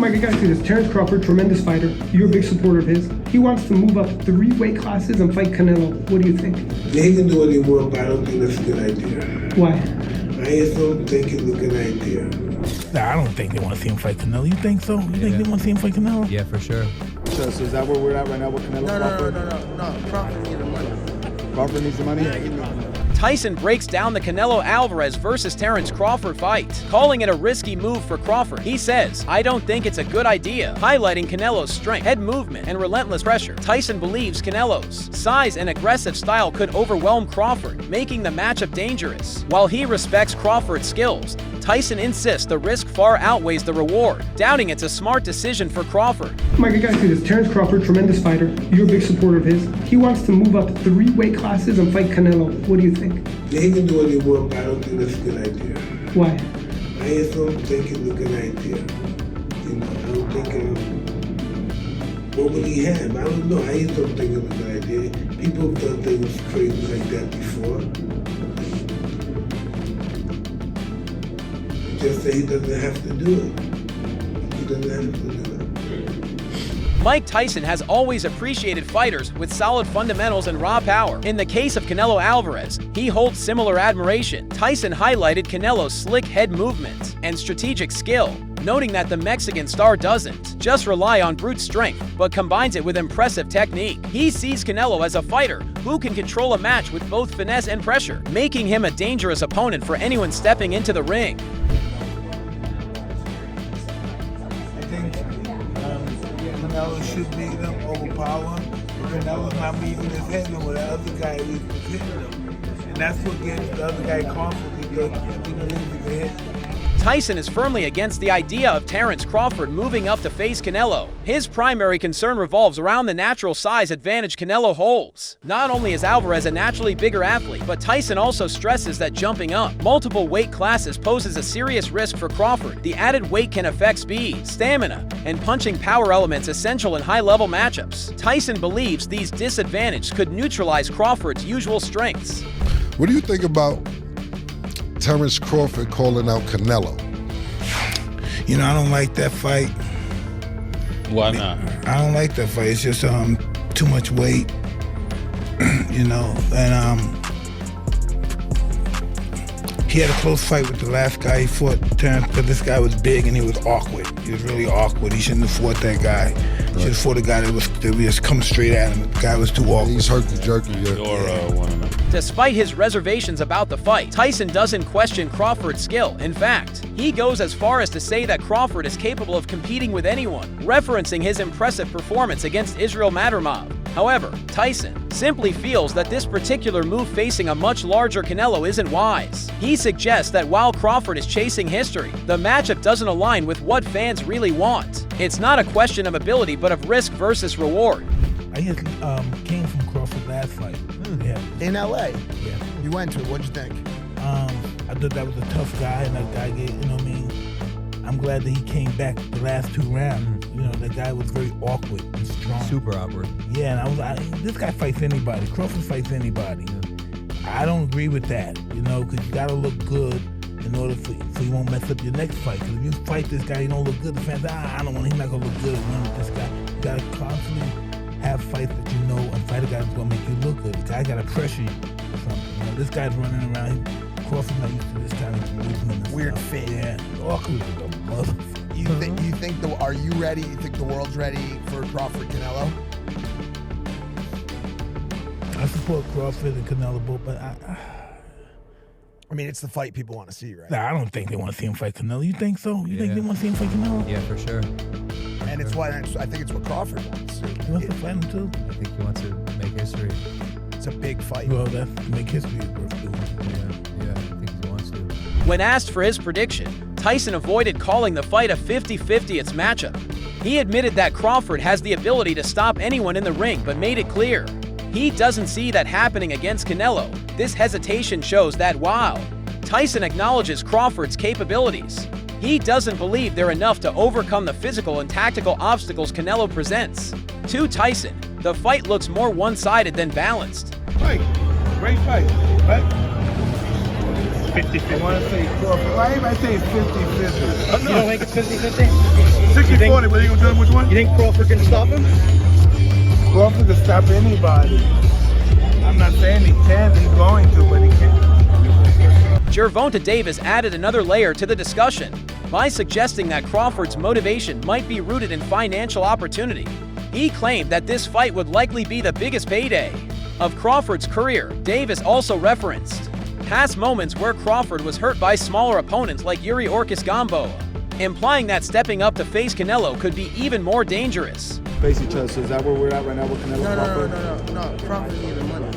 Mike, I gotta say this. Terence Crawford, tremendous fighter. You're a big supporter of his. He wants to move up 3 weight classes and fight Canelo. What do you think? Yeah, he can do what he wants, but I don't think that's a good idea. Why? I just don't think it's a good idea. Nah, I don't think they want to see him fight Canelo. You think so? You think they want to see him fight Canelo? Yeah, for sure. So is that where we're at right now with Canelo? No. Crawford needs the money. Crawford needs the money? Yeah, he needs the money. Tyson breaks down the Canelo Alvarez versus Terence Crawford fight, calling it a risky move for Crawford. He says, "I don't think it's a good idea," highlighting Canelo's strength, head movement, and relentless pressure. Tyson believes Canelo's size and aggressive style could overwhelm Crawford, making the matchup dangerous. While he respects Crawford's skills, Tyson insists the risk far outweighs the reward, doubting it's a smart decision for Crawford. Mike, I gotta say this. Terence Crawford, tremendous fighter. You're a big supporter of his. He wants to move up 3 weight classes and fight Canelo. What do you think? Yeah, he can do what he wants, but I don't think that's a good idea. Why? I just don't think it's a good idea. You know, I don't think what would he have? I don't know. I just don't think it's a good idea. People have done things crazy like that before. Just say he doesn't have to do it. He doesn't have to do it. Mike Tyson has always appreciated fighters with solid fundamentals and raw power. In the case of Canelo Alvarez, he holds similar admiration. Tyson highlighted Canelo's slick head movement and strategic skill, noting that the Mexican star doesn't just rely on brute strength, but combines it with impressive technique. He sees Canelo as a fighter who can control a match with both finesse and pressure, making him a dangerous opponent for anyone stepping into the ring. Canelo should beat him, overpower him. Canelo's not beating his head no more. That other guy is hitting him. And that's what gives the other guy confidence because he believes he can hit. Tyson is firmly against the idea of Terence Crawford moving up to face Canelo. His primary concern revolves around the natural size advantage Canelo holds. Not only is Alvarez a naturally bigger athlete, but Tyson also stresses that jumping up multiple weight classes poses a serious risk for Crawford. The added weight can affect speed, stamina, and punching power elements essential in high-level matchups. Tyson believes these disadvantages could neutralize Crawford's usual strengths. What do you think about Terence Crawford calling out Canelo? You know, I don't like that fight. Why not? I don't like that fight. It's just too much weight, you know. And he had a close fight with the last guy he fought, Terence, but this guy was big and he was awkward. He was really awkward. He shouldn't have fought that guy. He should have fought a guy that was just coming straight at him. The guy was too awkward. He's herky-jerky. Or one of them. Despite his reservations about the fight, Tyson doesn't question Crawford's skill. In fact, he goes as far as to say that Crawford is capable of competing with anyone, referencing his impressive performance against Israel Madrimov. However, Tyson simply feels that this particular move facing a much larger Canelo isn't wise. He suggests that while Crawford is chasing history, the matchup doesn't align with what fans really want. It's not a question of ability, but of risk versus reward. I just came from Crawford last fight. Yeah. In LA? Yeah. You went to it. What'd you think? I thought that was a tough guy, and that guy gave, you know what I mean? I'm glad that he came back the last 2 rounds. You know, that guy was very awkward and strong. Super awkward. Yeah, and this guy fights anybody. Crawford fights anybody. I don't agree with that, you know, because you got to look good in order so you won't mess up your next fight. Because if you fight this guy, you don't look good, the fans, I don't want him, he's not going to look good with this guy. You got to constantly have fights that you know and fight a guy that's going to make you look good. The guy got to pressure you or something. You know, this guy's running around. Crawford's not used to this kind of movement. Weird fit. Yeah, awkward as a motherfucker. You think are you ready? You think the world's ready for Crawford Canelo? I support Crawford and Canelo both, but I mean, it's the fight people want to see, right? I don't think they want to see him fight Canelo. You think so? You think they want to see him fight Canelo? Yeah, for sure. And it's why I think it's what Crawford wants. He wants to fight him too? I think he wants to make history. It's a big fight. Well, that's to make history is worth doing. Yeah, I think he wants to. When asked for his prediction, Tyson avoided calling the fight a 50-50 its matchup. He admitted that Crawford has the ability to stop anyone in the ring, but made it clear he doesn't see that happening against Canelo. This hesitation shows that while Tyson acknowledges Crawford's capabilities, he doesn't believe they're enough to overcome the physical and tactical obstacles Canelo presents. To Tyson, the fight looks more one-sided than balanced. Fight. Great fight. Right? 50-50. I want to say Crawford. Why am I saying 50-50? You don't think it's 50-50? 60-40, but you gonna tell him which one? You think Crawford can stop him? Crawford can stop anybody. I'm not saying he can, he's going to, but he can't. Gervonta Davis added another layer to the discussion by suggesting that Crawford's motivation might be rooted in financial opportunity. He claimed that this fight would likely be the biggest payday of Crawford's career. Davis also referenced past moments where Crawford was hurt by smaller opponents like Yuri Orkis-Gamboa, implying that stepping up to face Canelo could be even more dangerous. Face each other. So is that where we're at right now with Canelo? No. Crawford needs the money.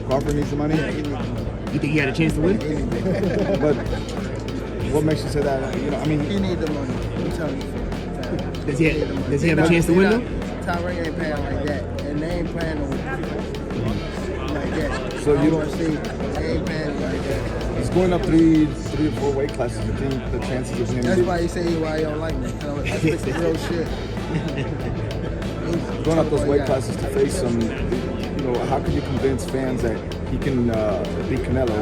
Crawford needs the money? Yeah, he needs the money. You think he had a chance to win? But what makes you say that? You know, I mean, He needs the money. I'm telling you. Does he have a chance to win though? Tyson ain't playing like that, and they ain't playing like that. So you don't see they ain't playing like that. He's going up three or four weight classes. You think the chances of him? That's why he say why he don't like me. That's the real shit. Going up those weight classes to face him. You know, how can you convince fans that he can beat Canelo?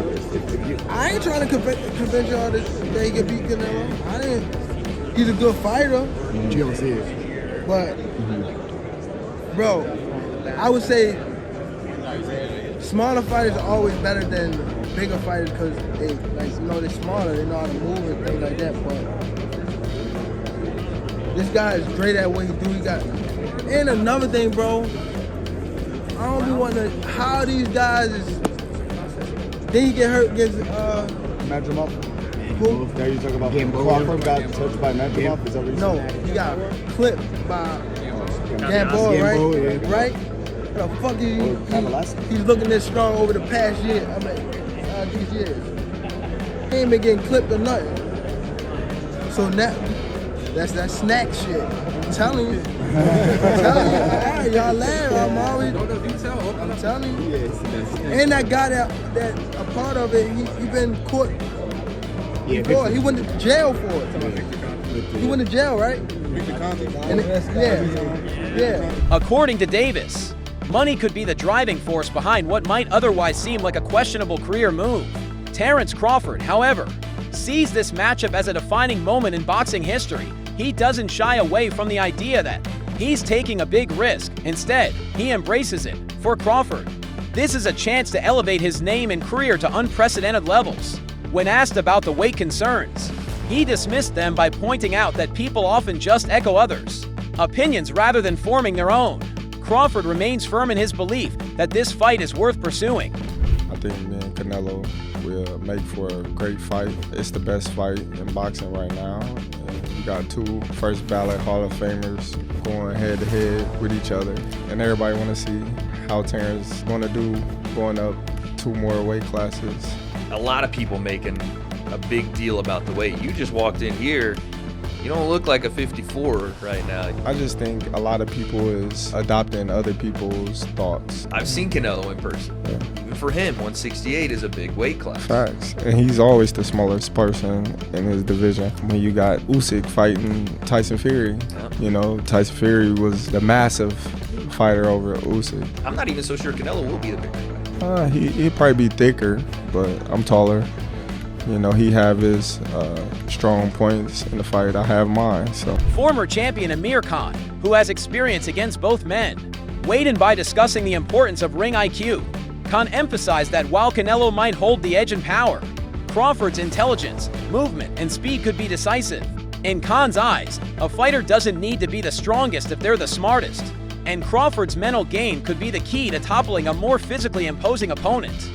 I ain't trying to convince y'all that he can beat Canelo. He's a good fighter. You don't see it. But, bro, I would say smaller fighters are always better than bigger fighters because they're smaller, they know how to move and things like that. But this guy is great at what he do. And another thing, bro, I don't be wanting to how these guys is. Then you get hurt against Madrimov. Who? Yeah, you talking about Crawford got touched by Madrimov? Is that what you No, said? he got clipped by Gamboa, right? Yeah. Right? What the fuck he's looking this strong over the past year. I mean, these years. He ain't been getting clipped or nothing. So now, that's that snack shit. I'm telling you. Y'all laugh. I'm telling you. And that guy that a part of it, he been caught. He went to jail for it. He went to jail, right? Yeah. According to Davis, money could be the driving force behind what might otherwise seem like a questionable career move. Terence Crawford, however, sees this matchup as a defining moment in boxing history. He doesn't shy away from the idea that he's taking a big risk. Instead, he embraces it. For Crawford, this is a chance to elevate his name and career to unprecedented levels. When asked about the weight concerns, he dismissed them by pointing out that people often just echo others' opinions rather than forming their own. Crawford remains firm in his belief that this fight is worth pursuing. I think me and Canelo will make for a great fight. It's the best fight in boxing right now. And we got two first ballot Hall of Famers going head to head with each other. And everybody want to see how Terence is going to do going up 2 more weight classes. A lot of people making a big deal about the weight. You just walked in here. You don't look like a 54 right now. I just think a lot of people is adopting other people's thoughts. I've seen Canelo in person. Yeah. Even for him, 168 is a big weight class. Facts. And he's always the smallest person in his division. When you got Usyk fighting Tyson Fury, you know, Tyson Fury was the massive fighter over Usyk. I'm not even so sure Canelo will be the big guy. He'd probably be thicker, but I'm taller. You know, he have his strong points in the fight. I have mine, so. Former champion Amir Khan, who has experience against both men, weighed in by discussing the importance of ring IQ. Khan emphasized that while Canelo might hold the edge in power, Crawford's intelligence, movement, and speed could be decisive. In Khan's eyes, a fighter doesn't need to be the strongest if they're the smartest, and Crawford's mental game could be the key to toppling a more physically imposing opponent.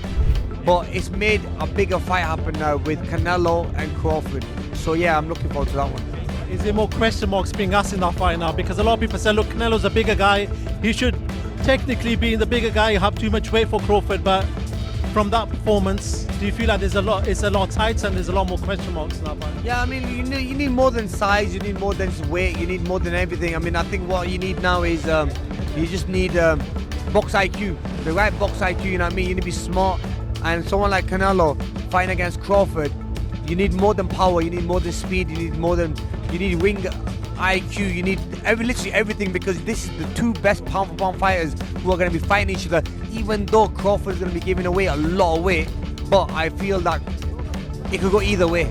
But it's made a bigger fight happen now with Canelo and Crawford. So yeah, I'm looking forward to that one. Is there more question marks being asked in that fight now? Because a lot of people say, look, Canelo's a bigger guy. He should technically be the bigger guy, have too much weight for Crawford. But from that performance, do you feel like it's a lot tighter and there's a lot more question marks in that fight? Yeah, I mean, you need more than size, you need more than weight, you need more than everything. I mean, I think what you need now is you just need box IQ, the right box IQ, you know what I mean? You need to be smart. And someone like Canelo fighting against Crawford, you need more than power, you need more than speed, you need ring IQ, you need literally everything, because this is the 2 best pound-for-pound fighters who are going to be fighting each other, even though Crawford is going to be giving away a lot of weight, but I feel that it could go either way.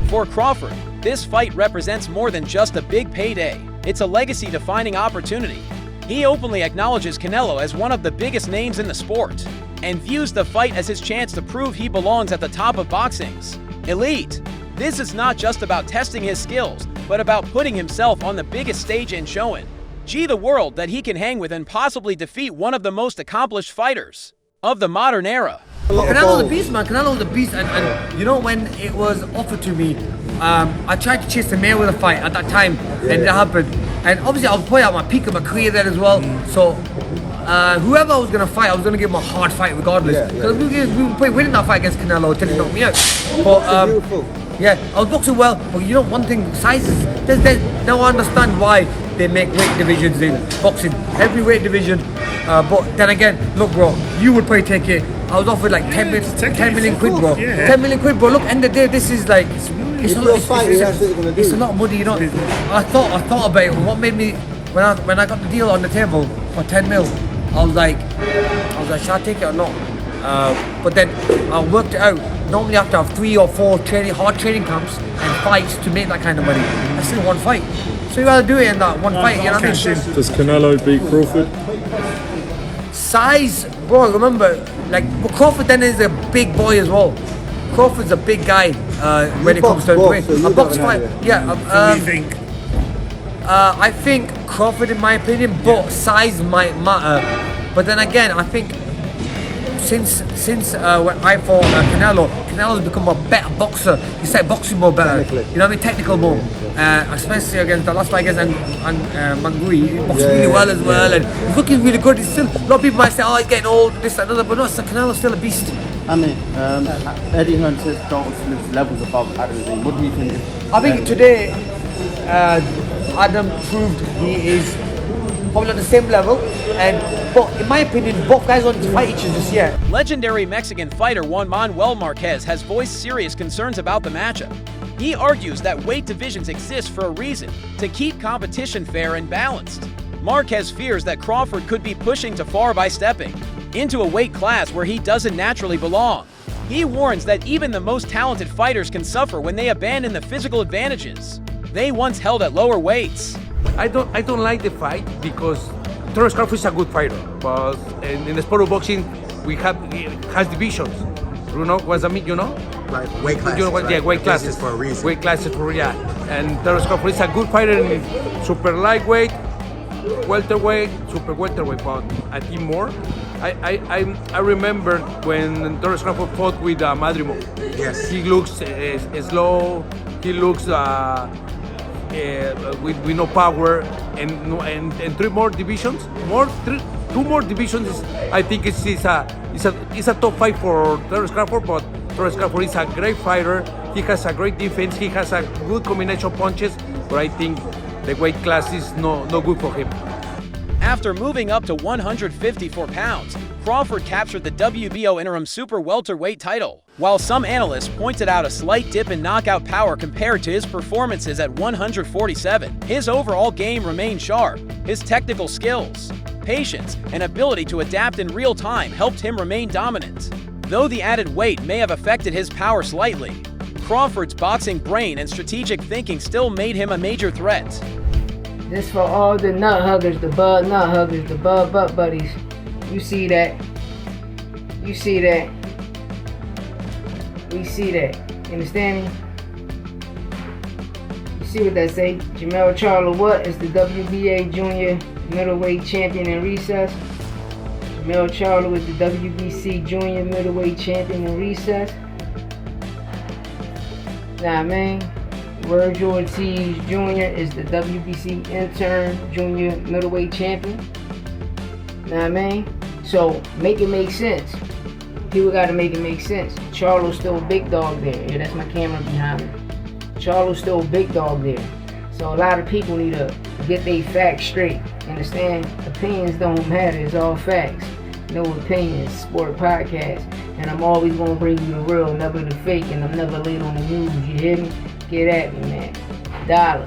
For Crawford, this fight represents more than just a big payday. It's a legacy-defining opportunity. He openly acknowledges Canelo as one of the biggest names in the sport and views the fight as his chance to prove he belongs at the top of boxing's elite. This is not just about testing his skills, but about putting himself on the biggest stage and showing the world that he can hang with and possibly defeat one of the most accomplished fighters of the modern era. Canelo's a beast, man. Canelo's a beast, and you know, when it was offered to me, I tried to chase the Mayweather fight at that time, and it happened. And obviously, I was probably at my peak of my career there as well. So, whoever I was gonna fight, I was gonna give him a hard fight regardless. Because we were probably winning that fight against Canelo until he knocked me out. But yeah, I was boxing well. But you know, one thing, sizes. Now I understand why they make weight divisions in boxing, every weight division. But then again, look, bro, you would probably take it. I was offered like 10 million quid, bro. 10 million quid, bro. Look, end of the day, this is like, it's a lot of money, you know. I thought about it. What made me, when I got the deal on the table for 10 mil, I was like, should I take it or not? But then I worked it out. Normally I have to have 3 or 4 hard training camps and fights to make that kind of money. That's still one fight. So you gotta do it in that one fight, you know what I mean? Does Canelo beat Crawford? Size, bro, remember, like, Crawford then is a big boy as well. Crawford's a big guy when it comes to weight. A box fight, yeah. What do you think? I think Crawford, in my opinion, but size might matter. But then again, I think since when I fought Canelo's become a better boxer. He started boxing more better. You know what I mean? Technical more. Especially against the last fight against Mangui. He boxed really well as well, and he's looking really good. He's still, a lot of people might say, oh, he's getting old, this and another, but no, Canelo's still a beast. I mean, Eddie Hearn says Dalton Smith's levels above Adam. What do you think? I think today Adam proved he is probably on the same level, but in my opinion, both guys wanted to fight each other this year. Legendary Mexican fighter Juan Manuel Marquez has voiced serious concerns about the matchup. He argues that weight divisions exist for a reason, to keep competition fair and balanced. Marquez fears that Crawford could be pushing too far by stepping into a weight class where he doesn't naturally belong. He warns that even the most talented fighters can suffer when they abandon the physical advantages they once held at lower weights. I don't like the fight because Terence Crawford is a good fighter, but in the sport of boxing, has divisions. You know what I mean? You know? Like weight classes. You know, right? Yeah, weight classes for a reason. Weight classes for And Terence Crawford is a good fighter in super lightweight, welterweight, super welterweight, but I think more. I remember when Terence Crawford fought with Madrimo. Yes. He looks slow. He looks with no power, and 3 more divisions. Two more divisions. I think it's a top fight for Terence Crawford, but Terence Crawford is a great fighter. He has a great defense. He has a good combination of punches, but I think the weight class is no good for him. After moving up to 154 pounds, Crawford captured the WBO interim super welterweight title. While some analysts pointed out a slight dip in knockout power compared to his performances at 147, his overall game remained sharp. His technical skills, patience, and ability to adapt in real time helped him remain dominant. Though the added weight may have affected his power slightly, Crawford's boxing brain and strategic thinking still made him a major threat. This for all the nut huggers, the bud nut huggers, the bud butt buddies. You see that? You see that? We see that. You understand me? You see what that say? Jamel Charlo what is the WBA junior middleweight champion in recess? Jamel Charlo is the WBC junior middleweight champion in recess. Nah, man. Virgil Ortiz Jr. is the WBC intern junior middleweight champion. Know what I mean? So make it make sense. People gotta make it make sense. Charlo's still a big dog there. Yeah, that's my camera behind me. Charlo's still a big dog there. So a lot of people need to get their facts straight. Understand? Opinions don't matter, it's all facts. No opinions, sport podcast. And I'm always gonna bring you the real, never the fake, and I'm never late on the news, you hear me? Get at me, man. Dollar.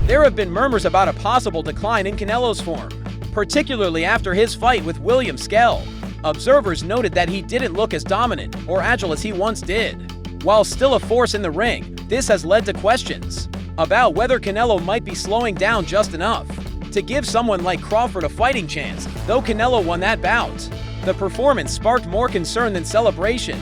There have been murmurs about a possible decline in Canelo's form, particularly after his fight with William Skell. Observers noted that he didn't look as dominant or agile as he once did. While still a force in the ring, this has led to questions about whether Canelo might be slowing down just enough to give someone like Crawford a fighting chance, though Canelo won that bout. The performance sparked more concern than celebration.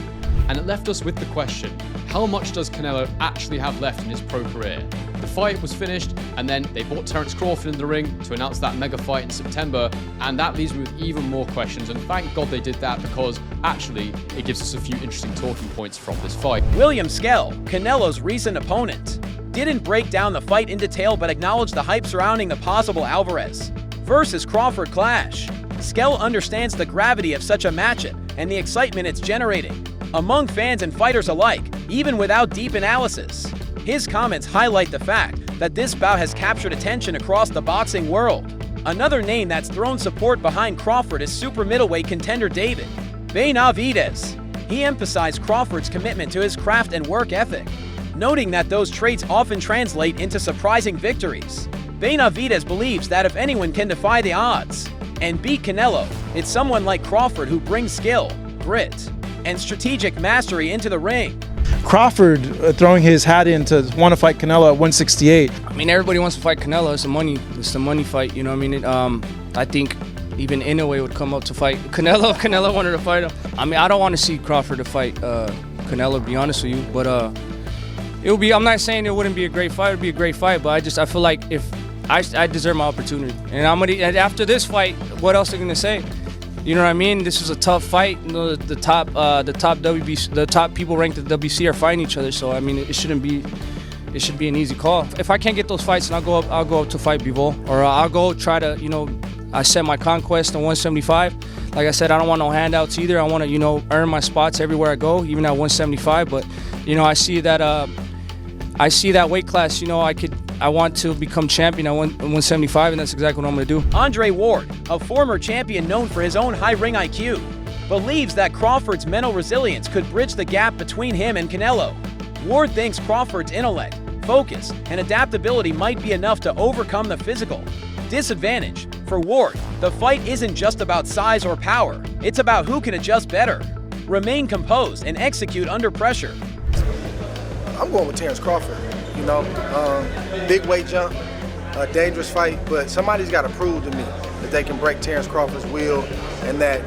And it left us with the question, how much does Canelo actually have left in his pro career? The fight was finished, and then they brought Terence Crawford into the ring to announce that mega fight in September, and that leaves me with even more questions, and thank God they did that, because actually it gives us a few interesting talking points from this fight. William Skell, Canelo's recent opponent, didn't break down the fight in detail but acknowledged the hype surrounding the possible Alvarez versus Crawford clash. Skell understands the gravity of such a matchup and the excitement it's generating among fans and fighters alike, even without deep analysis. His comments highlight the fact that this bout has captured attention across the boxing world. Another name that's thrown support behind Crawford is super middleweight contender David Benavidez. He emphasized Crawford's commitment to his craft and work ethic, noting that those traits often translate into surprising victories. Benavidez believes that if anyone can defy the odds and beat Canelo, it's someone like Crawford who brings skill, grit, and strategic mastery into the ring. Crawford throwing his hat in to want to fight Canelo at 168. I mean, everybody wants to fight Canelo. It's the money fight, you know what I mean? I think even Inoue would come up to fight Canelo. Canelo wanted to fight him. I mean, I don't want to see Crawford to fight Canelo, to be honest with you, but it would be, I'm not saying it wouldn't be a great fight, it would be a great fight, but I feel like if I deserve my opportunity. And after this fight, what else are they gonna say? You know what I mean? This was a tough fight. You know, the top WBC, the top people ranked at the WBC are fighting each other. So I mean, it should be an easy call. If I can't get those fights, then I'll go up to fight Bivol, or I'll go try to, you know, I set my conquest at 175. Like I said, I don't want no handouts either. I want to, you know, earn my spots everywhere I go, even at 175. But you know, I see that weight class. You know, I want to become champion at 175, and that's exactly what I'm going to do. Andre Ward, a former champion known for his own high ring IQ, believes that Crawford's mental resilience could bridge the gap between him and Canelo. Ward thinks Crawford's intellect, focus, and adaptability might be enough to overcome the physical disadvantage. For Ward, the fight isn't just about size or power, it's about who can adjust better, remain composed, and execute under pressure. I'm going with Terence Crawford. You know, big weight jump, a dangerous fight, but somebody's got to prove to me that they can break Terence Crawford's will and that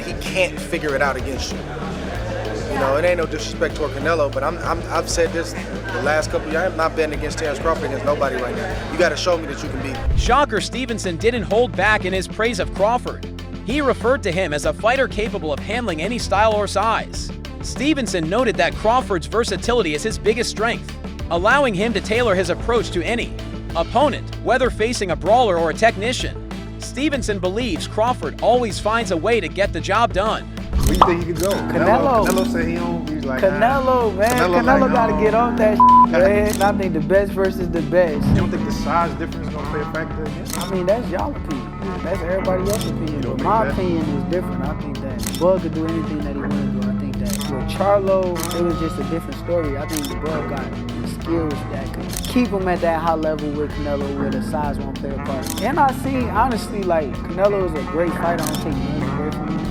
he can't figure it out against you. You know, it ain't no disrespect toward Canelo, but I've said this the last couple of years. I'm not betting against Terence Crawford against nobody right now. You got to show me that you can beat him. Shocker Stevenson didn't hold back in his praise of Crawford. He referred to him as a fighter capable of handling any style or size. Stevenson noted that Crawford's versatility is his biggest strength, allowing him to tailor his approach to any opponent, whether facing a brawler or a technician. Stevenson believes Crawford always finds a way to get the job done. Where do you think he could go? Canelo said he don't. He's like, Canelo, man. Canelo got to get on that man. I think the best versus the best. You don't think the size difference is going to play a factor against him? I mean, that's y'all opinion. That's everybody else's opinion. But my opinion is different. I think that Bud could do anything that he wanted to do. I think that with Charlo, it was just a different story. I think Bud got the skills that could keep him at that high level with Canelo, where the size won't play a part. And I see, honestly, like, Canelo is a great fighter. I don't take nothing away from him.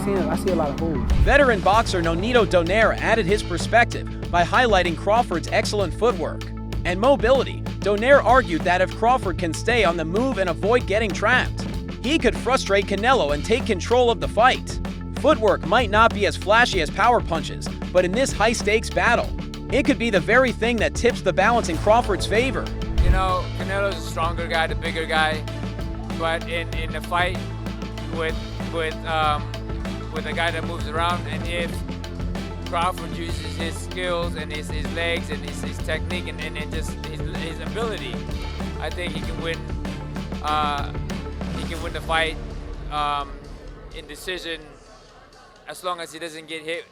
I see a lot of holes. Veteran boxer Nonito Donaire added his perspective by highlighting Crawford's excellent footwork and mobility. Donaire argued that if Crawford can stay on the move and avoid getting trapped, he could frustrate Canelo and take control of the fight. Footwork might not be as flashy as power punches, but in this high-stakes battle, it could be the very thing that tips the balance in Crawford's favor. You know, Canelo's a stronger guy, the bigger guy, but in the fight with a guy that moves around, and if Crawford uses his skills and his legs and his technique and just his ability, I think he can win. He can win the fight in decision, as long as he doesn't get hit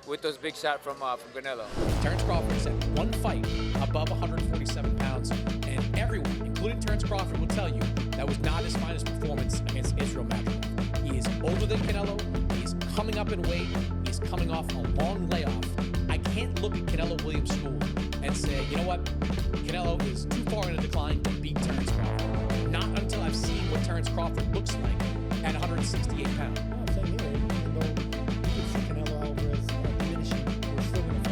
with those big shots from Canelo. Terence Crawford set one fight above 147 pounds, and everyone, including Terence Crawford, will tell you that was not his finest performance against Israel Madrimov. He is older than Canelo, he's coming up in weight, he's coming off a long layoff. I can't look at Canelo Williams' school and say, you know what, Canelo is too far in a decline to beat Terence Crawford. Not until I've seen what Terence Crawford looks like at 168 pounds. Same here, even though you can see Canelo Alvarez diminishing, we're still going to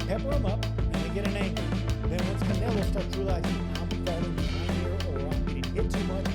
pepper him up, and they get an angle. Then once Canelo starts realizing I'm falling behind here or I'm getting hit too much,